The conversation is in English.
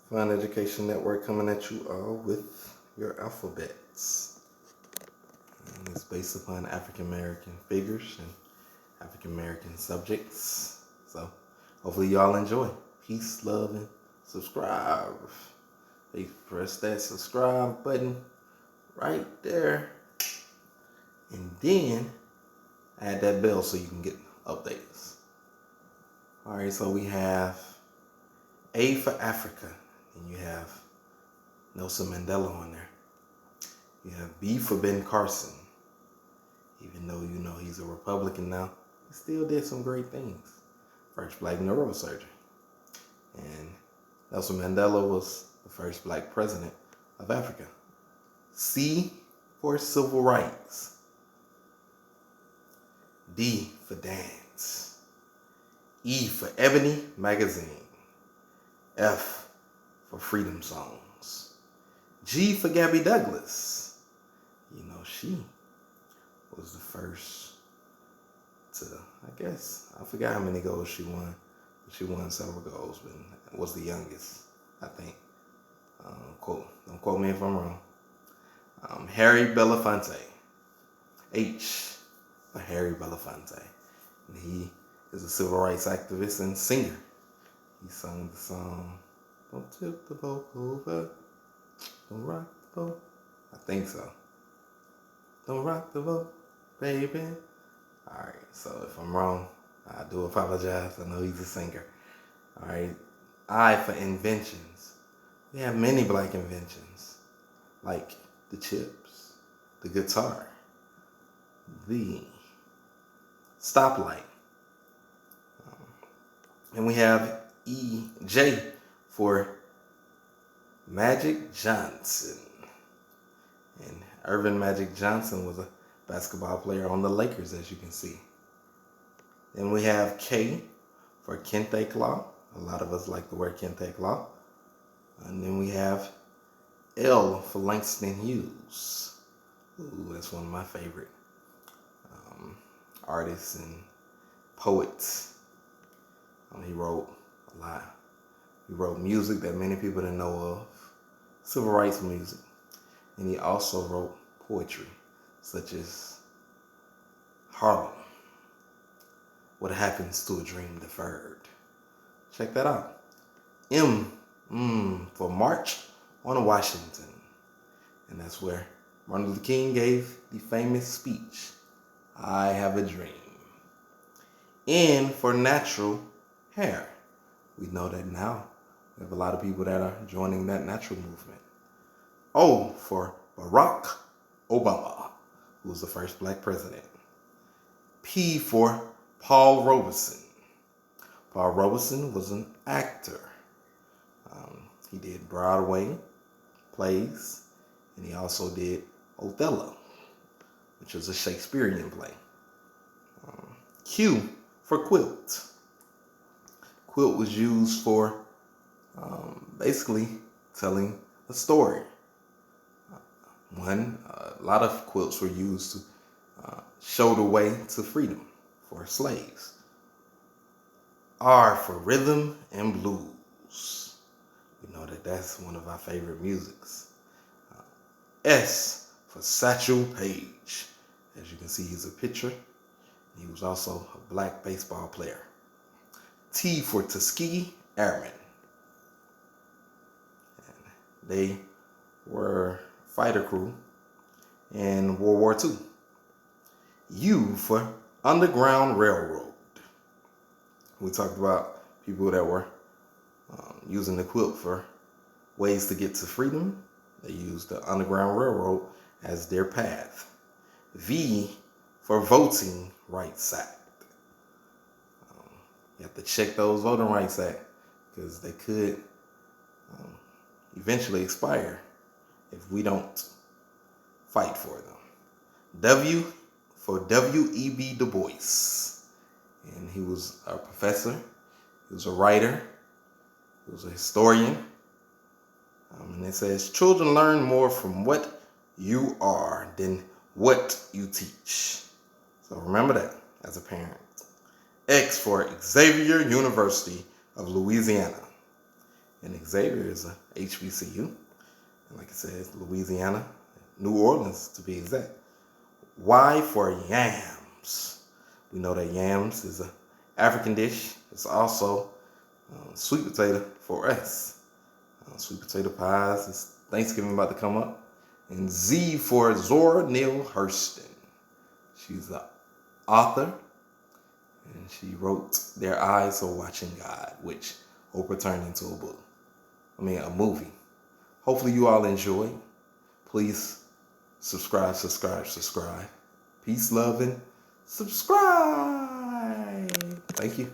Fun Education Network coming at you all with your alphabets. And it's based upon African American figures and African American subjects. So hopefully y'all enjoy. Peace, love, and subscribe. Hey, press that subscribe button right there. And then add that bell so you can get updates. Alright, so we have A for Africa. And you have Nelson Mandela on there. You have B for Ben Carson. Even though you know he's a Republican now, he still did some great things. First black neurosurgeon. And Nelson Mandela was the first black president of Africa. C for civil rights. D for dance. E for Ebony Magazine. F for freedom songs. G for Gabby Douglas. You know, she was the first to, I forgot how many goals she won. She won several goals, but was the youngest, I think. Don't quote me if I'm wrong. Harry Belafonte. H for Harry Belafonte. And he is a civil rights activist and singer. He sung the song, "Don't tip the boat over, don't rock the boat." I think so. Don't rock the boat, baby. Alright, so if I'm wrong, I do apologize. I know he's a singer. Alright, I for inventions. We have many black inventions, like the chips, the guitar, the stoplight. And we have J for Magic Johnson. And Irvin Magic Johnson was a basketball player on the Lakers, as you can see. Then we have K for Kente Cloth. A lot of us like to wear Kente Cloth. And then we have L for Langston Hughes. Ooh, that's one of my favorite artists and poets. He wrote a lot. He wrote music that many people didn't know of, civil rights music. And he also wrote poetry, such as Harlem, What Happens to a Dream Deferred. Check that out. M for March on Washington. And that's where Martin Luther King gave the famous speech, "I have a dream." N for natural hair. We know that now. We have a lot of people that are joining that natural movement. O for Barack Obama, who was the first black president. P for Paul Robeson. Paul Robeson was an actor. He did Broadway plays, and he also did Othello, which was a Shakespearean play. Q for quilt. Quilt was used for basically telling a story. A lot of quilts were used to show the way to freedom for slaves. R for rhythm and blues. We know that that's one of our favorite musics. S for Satchel Paige. As you can see, he's a pitcher. He was also a black baseball player. T for Tuskegee Airmen. And they were fighter crew in World War II. U for Underground Railroad. We talked about people that were using the quilt for ways to get to freedom. They used the Underground Railroad as their path. V for Voting Rights Act. You have to check those Voting Rights Act because they could eventually expire if we don't fight for them. W for W.E.B. Du Bois. And he was a professor. He was a writer. He was a historian. And it says, children learn more from what you are than what you teach. So remember that as a parent. X for Xavier University of Louisiana. And Xavier is a HBCU. And like I said, Louisiana, New Orleans to be exact. Y for yams. We know that yams is an African dish. It's also sweet potato for us. Sweet potato pies. It's Thanksgiving about to come up. And Z for Zora Neale Hurston. She's the author. And she wrote Their Eyes Are Watching God, which Oprah turned into a book. A movie. Hopefully you all enjoy. Please subscribe. Peace, love, and subscribe. Thank you.